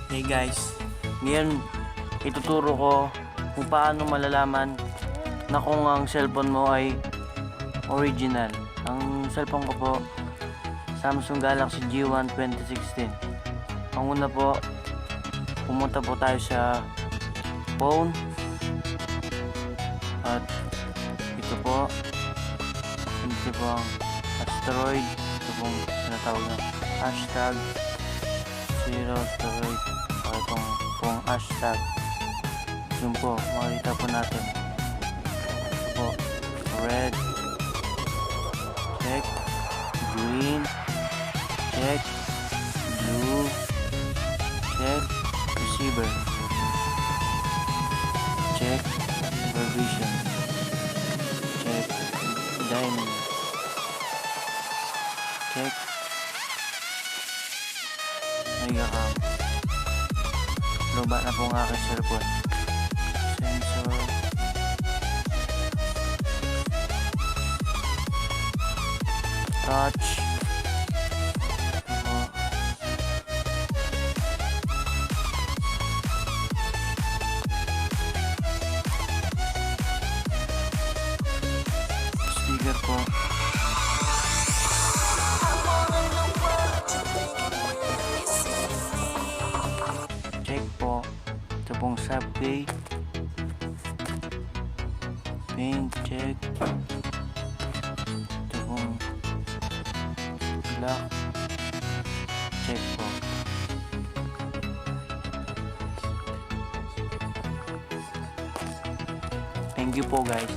Hey guys, ngayon ituturo ko kung paano malalaman na kung ang cellphone mo ay original. Ang cellphone ko po, Samsung Galaxy G1 2016. Ang una po, pumunta po tayo sa phone at ito po ang asteroid. Ito pong sinatawag na hashtag zero asteroid. Itong pong hashtag, yun po, makikita po natin. Ito po, red, check, green, check, blue, check, receiver, check, supervision, check, diamond, check, megacam. Luba na po ang aking cellphone. Sensor, touch, speaker po, check po. Ito pong subway, paint check. Ito pong black, check po. Thank you po guys.